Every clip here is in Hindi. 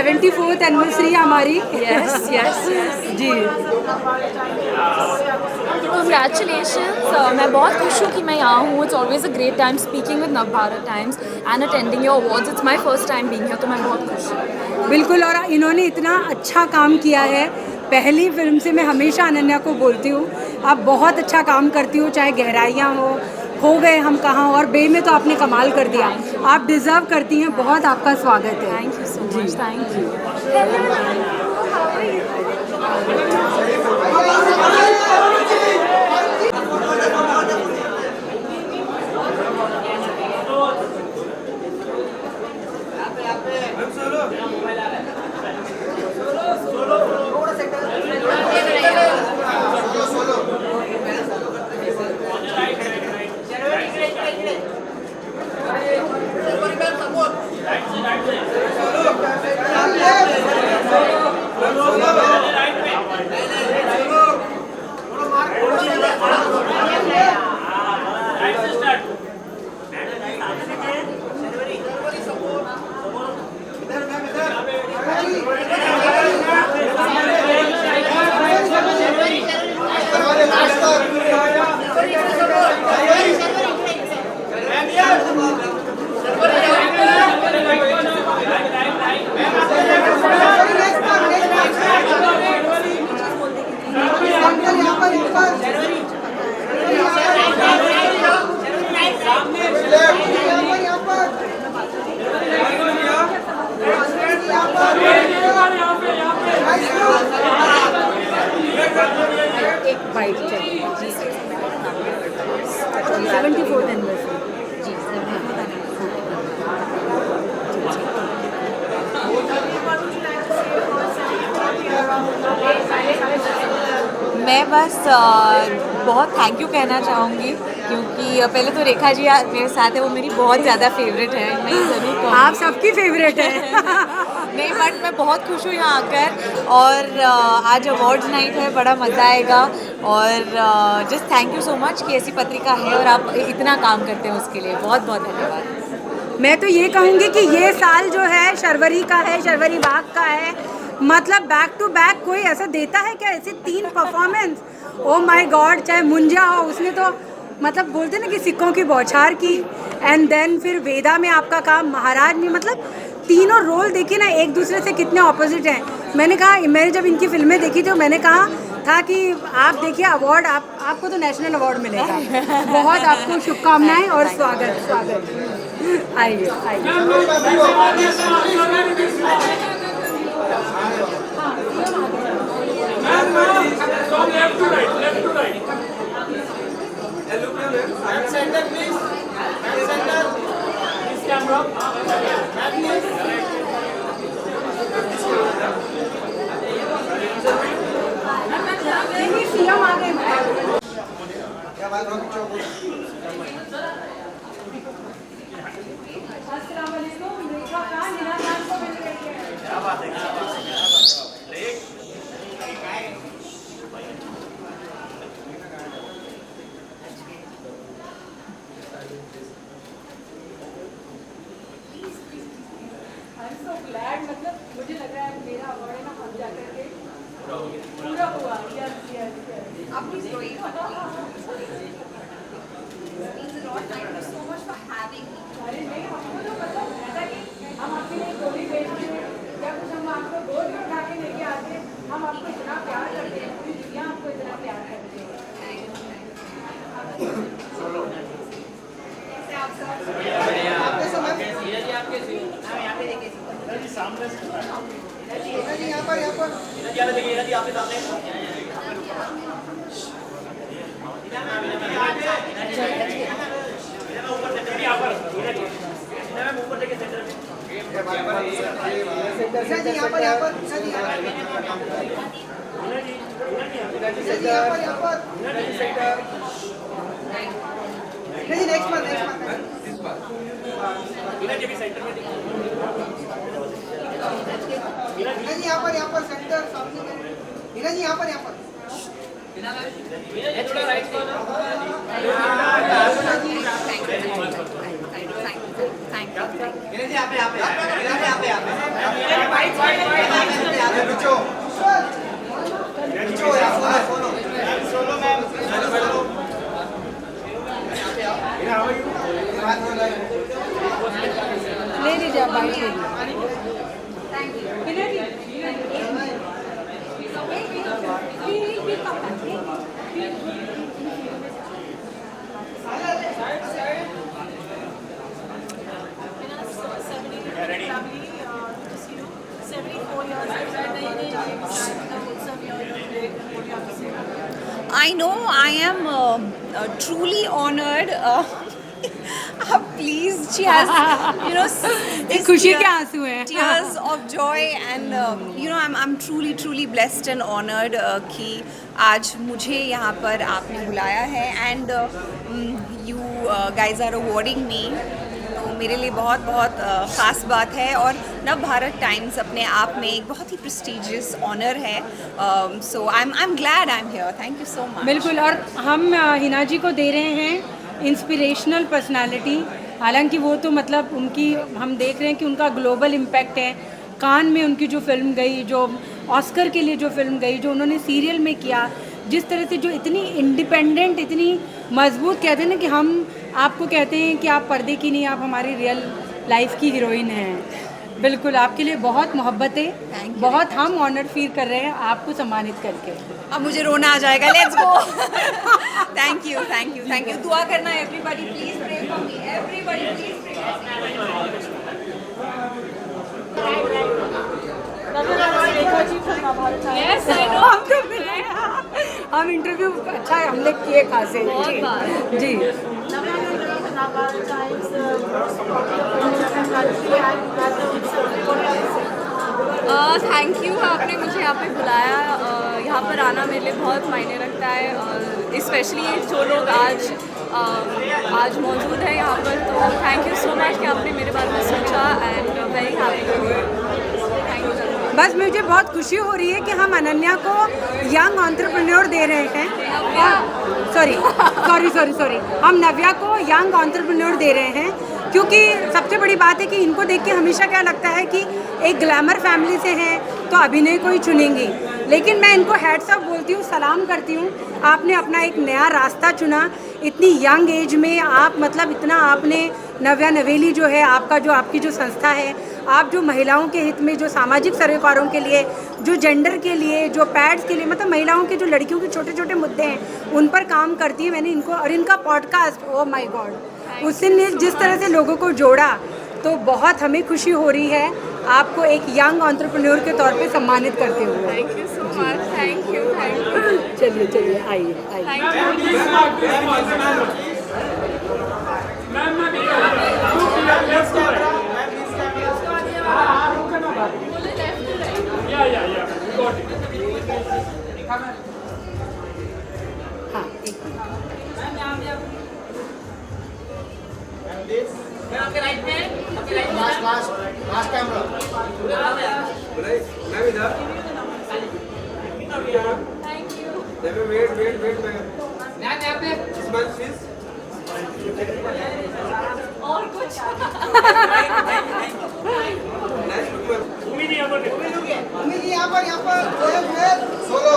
74th एनिवर्सरी हमारी। यस यस जी कंग्रेचुलेशंस। मैं बहुत खुश हूँ कि मैं यहाँ हूँ। It's always a great time speaking with Navbharat times and attending your awards. It's my first time being here, तो मैं बहुत खुश हूँ। बिल्कुल, और इन्होंने इतना अच्छा काम किया है। पहली फिल्म से मैं हमेशा अनन्या को बोलती हूँ आप बहुत अच्छा काम करती हो, चाहे गहराइयाँ हो गए हम कहाँ, और बे में तो आपने कमाल कर दिया। आप डिज़र्व करती हैं, बहुत आपका स्वागत है। Thank you so much. Thank you. एक बाइट चाहिए। 74th anniversary. जी मैं बस बहुत थैंक यू कहना चाहूँगी, क्योंकि पहले तो रेखा जी मेरे साथ है, वो मेरी बहुत ज़्यादा फेवरेट है। मैं ज़रूर कहूँगी आप सबकी फेवरेट है। नहीं, बट मैं बहुत खुश हूँ यहाँ आकर, और आज अवार्ड्स नाइट है, बड़ा मज़ा आएगा। और just thank you so much कि ऐसी पत्रिका है और आप इतना काम करते हैं, उसके लिए बहुत बहुत धन्यवाद। मैं तो ये कहूँगी कि ये साल जो है शर्वरी का है, शर्वरी बाग का है। मतलब बैक टू बैक कोई ऐसा देता है क्या, ऐसे 3 परफॉर्मेंस? ओ माय गॉड, चाहे मुंजा हो, उसने तो मतलब बोलते ना कि सिक्कों की बौछार की। एंड देन फिर वेदा में आपका काम, महाराज में, मतलब तीनों रोल देखिए ना, एक दूसरे से कितने ऑपोजिट हैं। मैंने कहा, मैंने जब इनकी फिल्में देखी तो मैंने कहा था कि आप देखिए अवार्ड, आपको तो नेशनल अवार्ड मिलेगा। बहुत आपको शुभकामनाएं और स्वागत स्वागत। आइए आइए। सीएम आ गए। अस्सलाम वालेकुम। रेखा खान हिना खान को मिल रही है। क्या बात है। मतलब मुझे लग रहा है मेरा अवार्ड है ना, हम जाकर के पूरा हुआ। Yes yes yes. Please wait. Means a lot. Thank you so much for having me. अरे नहीं, हमको तो मतलब ऐसा कि हम आपके लिए गोली बेचते हैं या कुछ, हम आपको गोली उठा के लेके आते हैं। हम आपको इतना प्यार करते हैं, पूरी दुनिया आपको इतना प्यार करती है। कैसे आप सब? सामने यहाँ पर आपके सामने यहाँ पर सेंटर सामने हीना जी, यहाँ पर right corner. Thank you. Heena ji यहाँ पे हीना जी यहाँ पे बिचो बिचो यार सोलो मैम ले लीजिए आप बाइट ले लीजिए। I know I am truly honored. Please, she has, you know, एक खुशी के आंसू हैं। tears of joy, and you know, I'm truly blessed and honored कि आज मुझे यहाँ पर आपने बुलाया है, and you guys are awarding me. तो मेरे लिए बहुत ख़ास बात है, और नव भारत टाइम्स अपने आप में एक बहुत ही प्रेस्टिजियस ऑनर है. So I am glad I am here. Thank you so much. बिल्कुल, और हम हिना जी को दे रहे हैं इंस्पिरेशनल पर्सनालिटी. हालांकि वो तो मतलब उनकी हम देख रहे हैं कि उनका ग्लोबल इम्पैक्ट है. कान में उनकी जो फिल्म गई, जो ऑस्कर के लिए जो फिल्म गई, जो उन्होंने सीरियल में किया, जिस तरह से जो इतनी इंडिपेंडेंट, इतनी मजबूत, कहते हैं ना कि हम आपको कहते हैं कि आप पर्दे की नहीं, आप हमारी रियल लाइफ की हीरोइन हैं. बिल्कुल, आपके लिए बहुत मोहब्बत है, बहुत हम ऑनर फील कर रहे हैं आपको सम्मानित करके. अब मुझे रोना आ जाएगा. Let's go. Thank you thank you thank you. दुआ करना everybody, please pray for me. Everybody please pray. Yes, I know. हम इंटरव्यू अच्छा है, हमने किए खासे जी. थैंक यू, आपने मुझे यहाँ पे बुलाया. यहाँ पर आना मेरे लिए बहुत मायने रखता है, और स्पेशली जो लोग आज मौजूद है यहाँ पर. तो थैंक यू सो मच कि आपने मेरे बारे में सोचा, and very happy. Thank you. बस मुझे बहुत खुशी हो रही है कि हम अनन्या को यंग एंटरप्रेन्योर दे रहे हैं. सॉरी, हम नव्या को यंग एंटरप्रेन्योर दे रहे हैं, क्योंकि सबसे बड़ी बात है कि इनको देख के हमेशा क्या लगता है कि एक ग्लैमर फैमिली से हैं तो अभिनय को ही चुनेंगी. लेकिन मैं इनको हैट्स ऑफ बोलती हूँ, सलाम करती हूँ. आपने अपना एक नया रास्ता चुना इतनी यंग एज में. आप मतलब इतना आपने नव्या नवेली जो है आपकी जो संस्था है, आप जो महिलाओं के हित में, जो सामाजिक सरोकारों के लिए, जो जेंडर के लिए, जो पैड्स के लिए, मतलब महिलाओं के जो लड़कियों के छोटे छोटे मुद्दे हैं उन पर काम करती है. मैंने इनको और इनका पॉडकास्ट, ओ माय गॉड, उससे जिस तरह से लोगों को जोड़ा, तो बहुत हमें खुशी हो रही है आपको एक यंग एंटरप्रेन्योर के तौर पे सम्मानित करते हुए. Thank you so much. Thank you. चलिए आइए. हाँ, एक लास्ट कैमरा मैं इधर. Thank you. वेट मैं यहाँ पे स्माइल प्लीज. और कुछ. उम्मीद यहाँ पर सोलो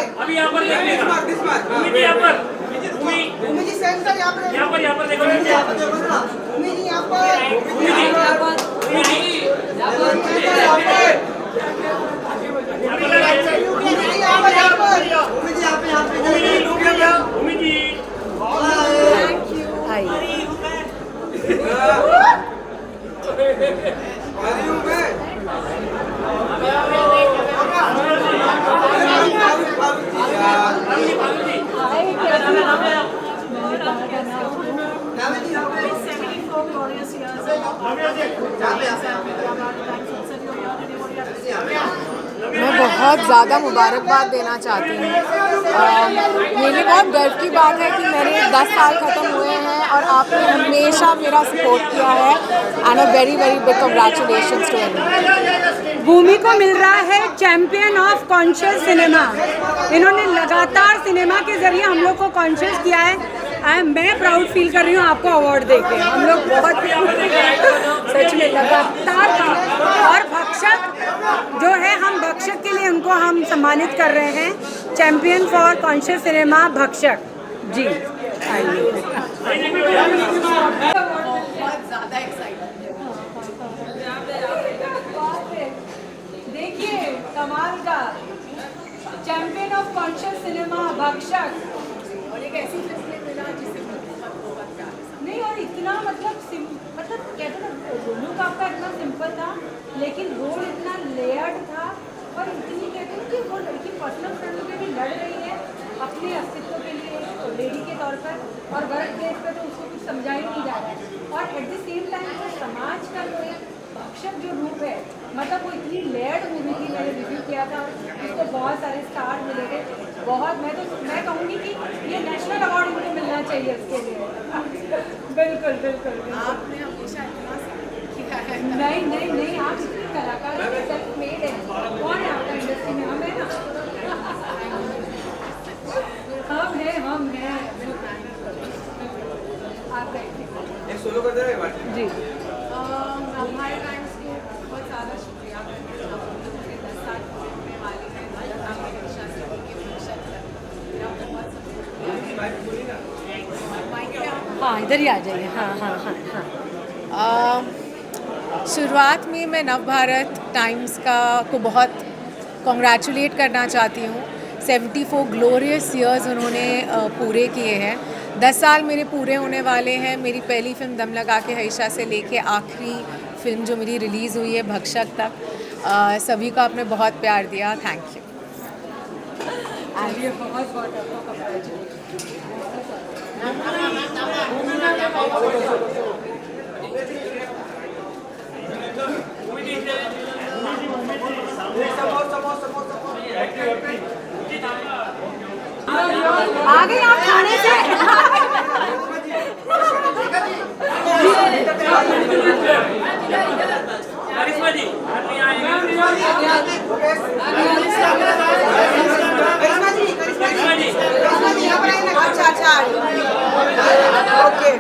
अभी यहाँ पर यहाँ पर देखो. मैं बहुत ज़्यादा मुबारकबाद देना चाहती हूँ। मेरे लिए बहुत गर्व की बात है कि मेरे 10 साल ख़त्म हुए हैं और आपने हमेशा मेरा सपोर्ट किया है and a very very big congratulations to everyone. Bhumi को मिल रहा है चैंपियन ऑफ कॉन्शियस सिनेमा। इन्होंने लगातार सिनेमा के जरिए हम लोग को कॉन्शियस किया है। मैं प्राउड फील कर रही हूँ आपको अवार्ड देके। हम लोग बहुत सच में लगातार और भक्षक जो है, हम भक्षक के लिए उनको हम सम्मानित कर रहे हैं, चैंपियन फॉर कॉन्शियस सिनेमा भक्षक जी। देखिए कमाल का चैंपियन ऑफ कॉन्शियस सिनेमा भक्षक। और एक ऐसी मिला जिसे नहीं, और इतना मतलब कहते ना लुक आपका इतना सिंपल था, लेकिन रोल इतना लेयर्ड था और इतनी कहते हैं कि वो लड़की पर्सनल फ्रेंडों के भी लड़ रही है अपने अस्तित्व के लिए लेडी के तौर पर, और वर्क प्लेस पर तो उसको कुछ समझा ही नहीं जा रहा है। और एट द सेम टाइम वो समाज का जो एक भक्षक जो रूप है, मतलब वो इतनी लेयर्ड मूवी थी। मैंने रिव्यू किया था, उसको बहुत सारे स्टार मिले थे। बहुत मैं कहूँगी कि ये नेशनल अवार्ड इनको मिलना चाहिए उसके लिए। बिल्कुल बिल्कुल। आपने हमेशा इतना किया है। नहीं, आप इतने कलाकार सेल्फ मेड हैं। कौन है आपका इंडस्ट्री में? हम है ना, हम हैं आप एक सोलो कर दे जी। हमारे टाइम्स को बहुत ज़्यादा शुक्रिया। 10 साल में वाली है हाँ, इधर ही आ जाइए। हाँ। शुरुआत में मैं नवभारत टाइम्स को बहुत कॉन्ग्रेचुलेट करना चाहती हूँ। 74 ग्लोरियस ईयर्स उन्होंने पूरे किए हैं। 10 साल मेरे पूरे होने वाले हैं। मेरी पहली फिल्म दम लगा के हईशा से लेके आखिरी फिल्म जो मेरी रिलीज़ हुई है भक्षक तक, सभी को आपने बहुत प्यार दिया। Thank you. आ गए आप खाने से। करिश्मा जी अच्छा ओके।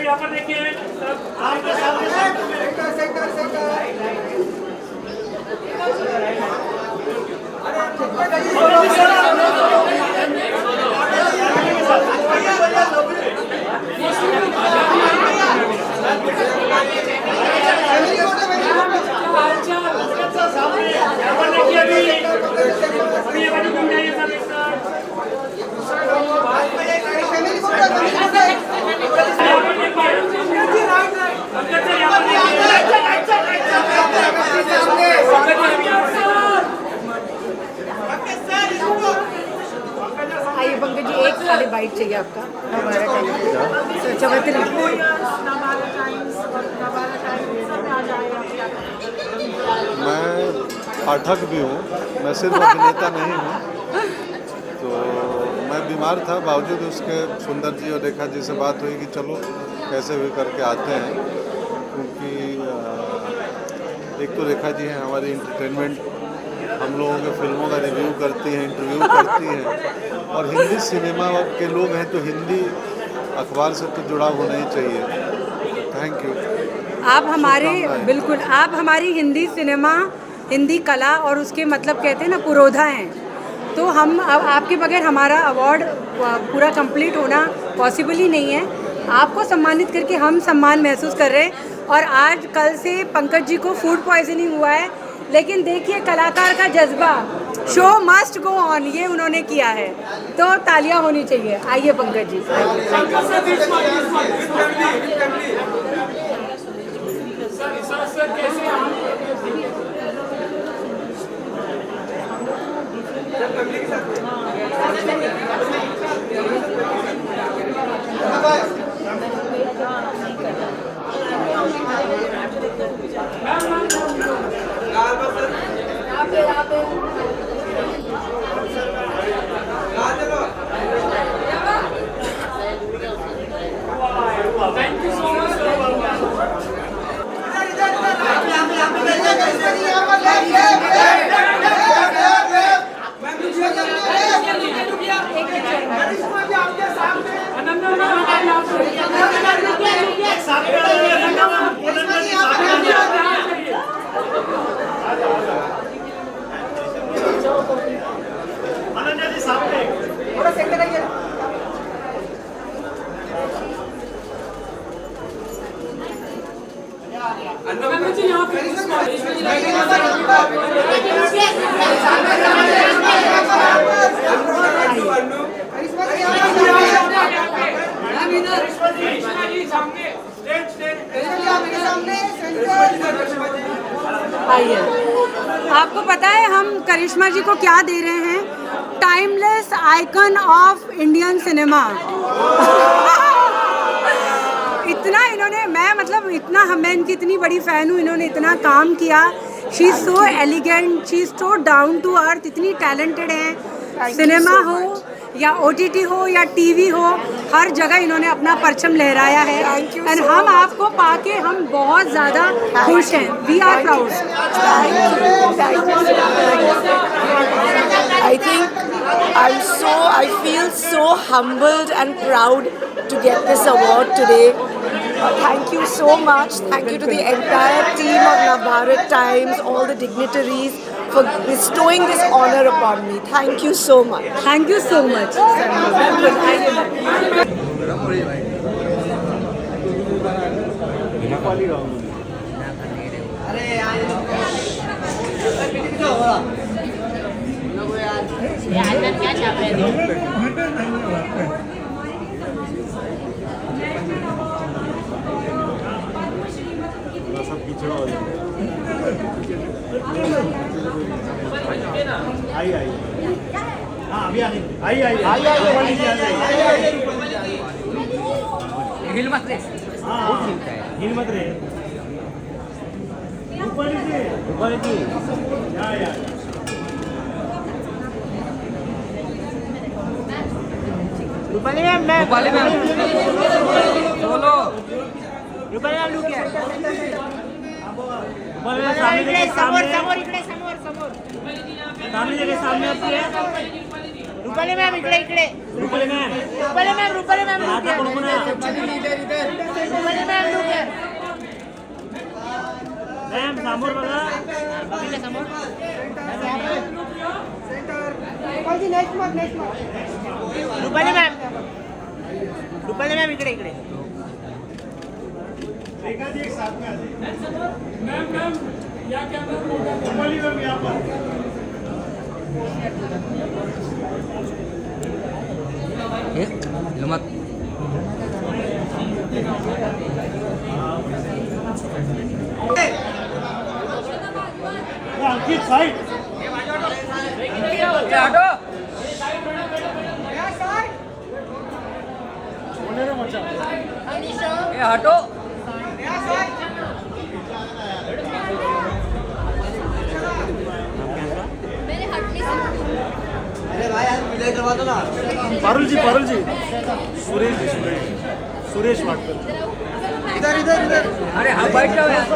यहाँ पर देखिए आइए पंकज जी, एक खाली बाइट चाहिए आपका। मैं पाठक भी हूँ, मैं सिर्फ अभिनेता नहीं हूँ। तो मैं बीमार था, बावजूद उसके सुंदर जी और रेखा जी से बात हुई कि चलो कैसे भी करके आते हैं, क्योंकि एक तो रेखा जी हैं हमारी एंटरटेनमेंट, हम लोगों के फिल्मों का रिव्यू करती हैं, इंटरव्यू करती हैं, और हिंदी सिनेमा के लोग हैं तो हिंदी अखबार से तो जुड़ाव होना ही चाहिए। Thank you. आप हमारे बिल्कुल, आप हमारी हिंदी सिनेमा, हिंदी कला और उसके मतलब कहते हैं ना पुरोधा हैं। तो हम अब आपके बगैर हमारा अवार्ड पूरा कंप्लीट होना पॉसिबल ही नहीं है। आपको सम्मानित करके हम सम्मान महसूस कर रहे हैं। और आज कल से पंकज जी को फूड पॉइजनिंग हुआ है, लेकिन देखिए कलाकार का जज्बा, शो मस्ट गो ऑन, ये उन्होंने किया है, तो तालियां होनी चाहिए। आइए पंकज जी। आइए, आपको पता है हम करिश्मा जी को क्या दे रहे हैं? Timeless icon of Indian cinema. इतना इन्होंने, मैं मतलब इतना, मैं इनकी इतनी बड़ी फ़ैन हूँ, इन्होंने इतना काम किया। She is so elegant, she is so down to earth, इतनी टैलेंटेड हैं। सिनेमा हो या OTT हो या TV हो, हर जगह इन्होंने अपना परचम लहराया है। एंड हम आपको पाके हम बहुत ज़्यादा खुश हैं। We are proud. I feel so humbled and proud to get this award today. Thank you so much. Thank you to the entire team of Navbharat Times, all the dignitaries for bestowing this honor upon me. Thank you so much. Thank you so much. हिल मत रे, हिल मत रे। ऊपर जी या रूपाली मैम बोलो। रूपाली मैम लुक है, रूपाली मैम सामने देखिए, समोर इकडे, समोर सामने देखिए, सामने आती है। रूपाली मैम इकडे, रूपाली मैम आता कोण कोण आहे? रूपाली मैम लुक है मैम, समोर बघा, समोर रूपाली मैम इकडे। एक साथ में आ जाइए। मैम या क्या रूपाली मैम यहाँ पर। मत अंकित साइड हटो, हटो। पारुल जी सुरेश वाटकर इधर। अरे हाँ बैठ जाओ यार।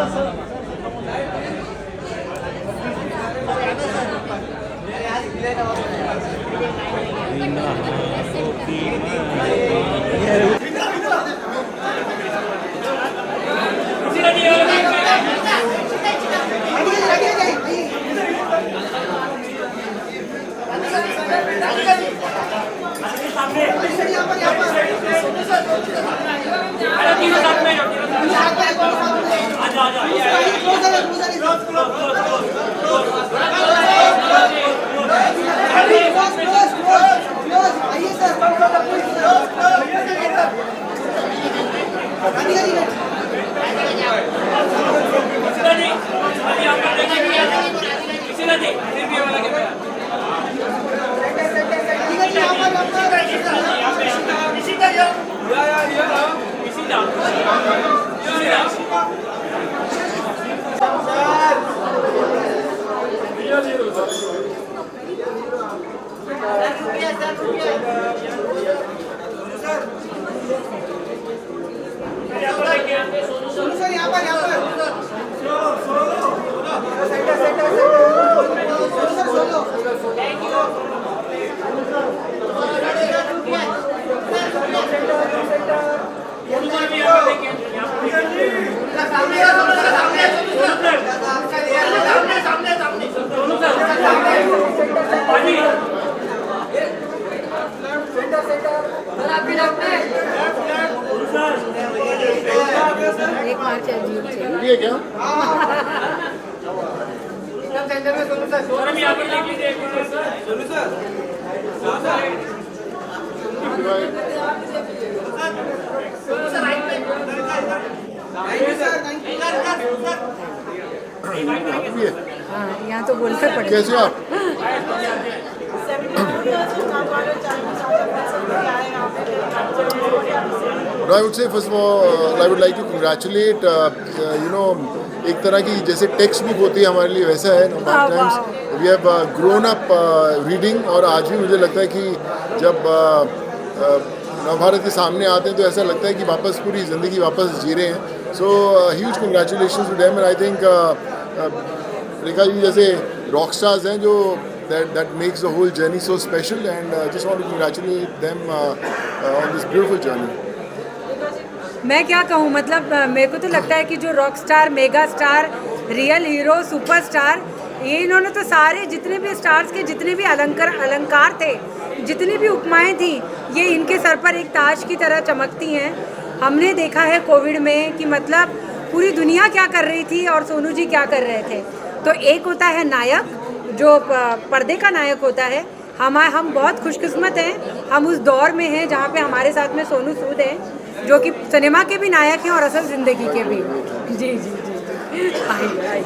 एक बार चाहिए क्या हाँ यहाँ तो बोलना पड़ेगा। कैसे आप I would say first of all I would like to congratulate एक तरह की जैसे टेक्स्ट बुक होती है हमारे लिए वैसा है Navbharat we have grown up reading और आज भी मुझे लगता है कि जब नवभारत के सामने आते हैं तो ऐसा लगता है कि वापस पूरी ज़िंदगी वापस जी रहे हैं so huge congratulations to them and I think Rekha ji जैसे रॉक स्टार्स हैं जो that makes the whole journey so special and just want to congratulate them on this beautiful journey. मैं क्या कहूँ मतलब मेरे को तो लगता है कि जो rock star mega star real hero superstar ये इन्होंने तो सारे जितने भी स्टार्स के जितने भी अलंकार थे जितनी भी उपमाएं थी ये इनके सर पर एक ताज की तरह चमकती हैं। हमने देखा है कोविड में कि मतलब पूरी दुनिया क्या कर रही थी और सोनू जी क्या कर रहे थे। तो एक होता है नायक जो पर्दे का नायक होता है। हम बहुत खुशकिस्मत हैं, हम उस दौर में हैं जहाँ पे हमारे साथ में सोनू सूद हैं जो कि सिनेमा के भी नायक हैं और असल ज़िंदगी के भी। जी जी जी आइए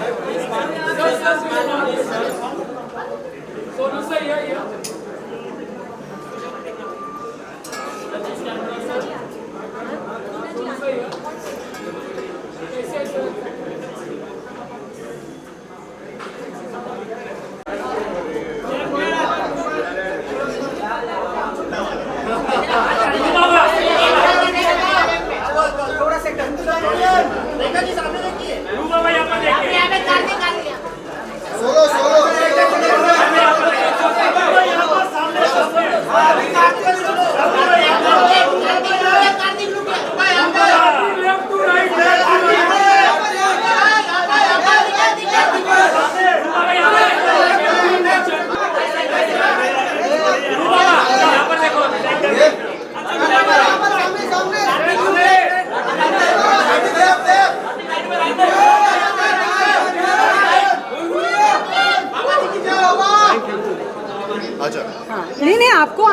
नहीं आपको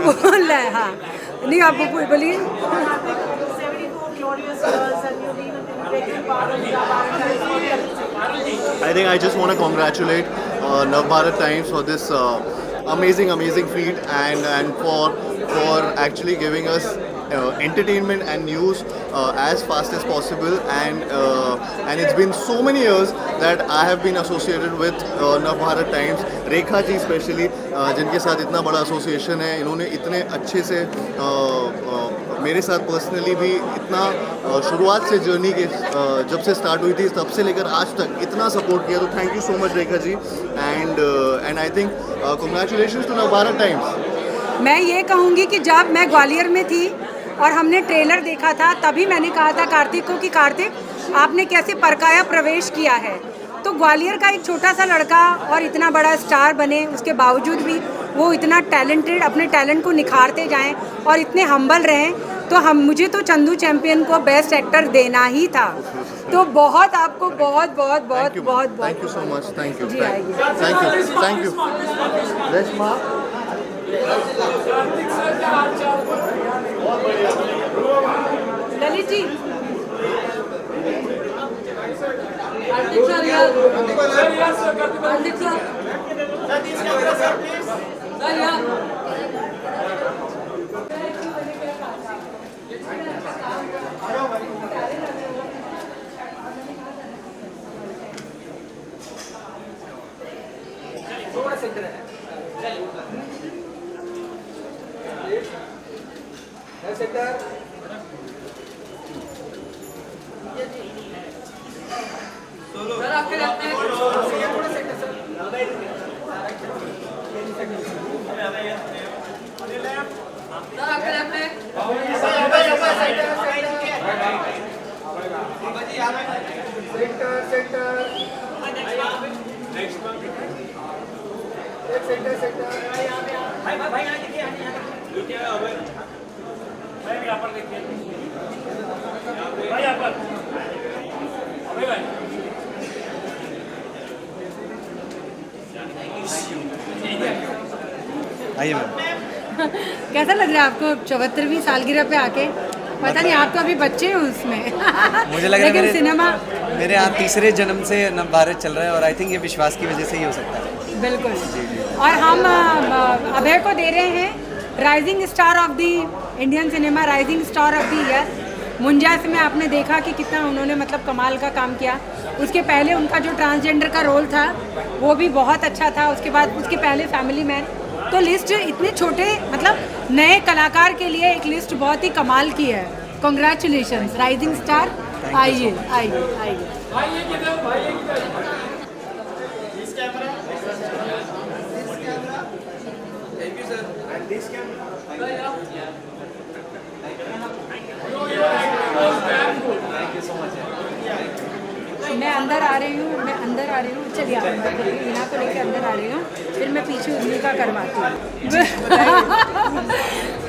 बोलना है। हाँ नहीं आप बोलिए। I think I just want to congratulate Navbharat Times for this amazing feat and for actually giving us entertainment and news as fast as possible and it's been so many years that I have been associated with Navbharat Times. Rekha ji specially जिनके साथ इतना बड़ा एसोसिएशन है, इन्होंने इतने अच्छे से मेरे साथ पर्सनली भी इतना शुरुआत से जर्नी के जब से स्टार्ट हुई थी तब से लेकर आज तक इतना सपोर्ट किया, तो thank you so much Rekha ji and I think congratulations to Navbharat Times. मैं ये कहूँगी कि जब मैं ग्वालियर में थी और हमने ट्रेलर देखा था तभी मैंने कहा था कार्तिक को कि कार्तिक आपने कैसे परकाया प्रवेश किया है। तो ग्वालियर का एक छोटा सा लड़का और इतना बड़ा स्टार बने उसके बावजूद भी वो इतना टैलेंटेड अपने टैलेंट को निखारते जाएं और इतने हम्बल रहें, तो मुझे तो चंदू चैंपियन को बेस्ट एक्टर देना ही था। तो बहुत आपको बहुत बहुत बहुत बहुत thank you so much. Thank you जी आइए। Thank you Reshma. ललित जी आइए मैम। कैसा लग रहा है आपको 74वीं सालगिरह पे आके? पता नहीं, आप तो अभी बच्चे हैं उसमें। मुझे लग रहा है लेकिन सिनेमा मेरे यहाँ तीसरे जन्म से नवभारत चल रहा है और आई थिंक ये विश्वास की वजह से ही हो सकता है। बिल्कुल। और हम अभय को दे रहे हैं rising star of the Indian cinema, rising star of the year. मुंजास में आपने देखा कि कितना उन्होंने मतलब कमाल का काम किया। उसके पहले उनका जो ट्रांसजेंडर का रोल था वो भी बहुत अच्छा था। उसके बाद उसके पहले फैमिली मैन। तो लिस्ट इतने छोटे मतलब नए कलाकार के लिए एक लिस्ट बहुत ही कमाल की है। Congratulations rising star. आइए आइए आइए। मैं अंदर आ रही हूँ, मैं अंदर आ रही हूँ। चलिए आप अंदर चलिए, मीना को लेकर अंदर आ रही हूँ, फिर मैं पीछे उन्हीं का करवाती हूँ।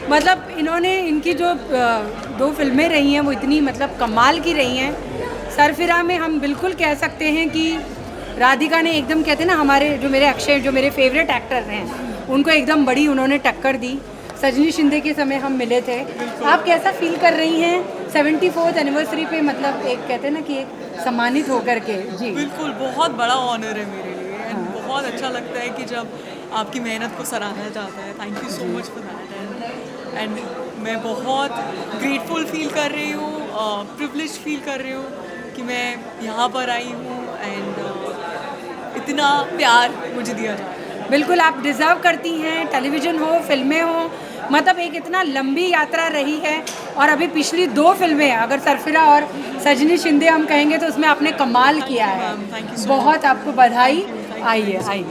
मतलब इन्होंने इनकी जो 2 फिल्में रही हैं वो इतनी मतलब कमाल की रही हैं। सरफिरा में हम बिल्कुल कह सकते हैं कि राधिका ने एकदम कहते हैं ना, हमारे जो मेरे अक्षय जो मेरे फेवरेट एक्टर हैं उनको एकदम बड़ी उन्होंने टक्कर दी। सजनी शिंदे के समय हम मिले थे। आप कैसा फील कर रही हैं 74th एनिवर्सरी पे? मतलब एक कहते हैं ना कि एक सम्मानित होकर के। जी बिल्कुल, बहुत बड़ा ऑनर है मेरे लिए एंड बहुत अच्छा लगता है कि जब आपकी मेहनत को सराहा जाता है। Thank you so much for that and मैं बहुत ग्रेटफुल फील कर रही हूँ, प्रिविलेज फील कर रही हूँ कि मैं यहाँ पर आई हूँ एंड इतना प्यार मुझे दिया जा रहा है। बिल्कुल, आप डिज़र्व करती हैं। टेलीविज़न हो, फिल्में हो, मतलब एक इतना लंबी यात्रा रही है। और अभी पिछली 2 फिल्में अगर सरफिरा और सजनी शिंदे हम कहेंगे तो उसमें आपने कमाल किया है। बहुत आपको बधाई। आइए आइए।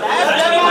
Let's go!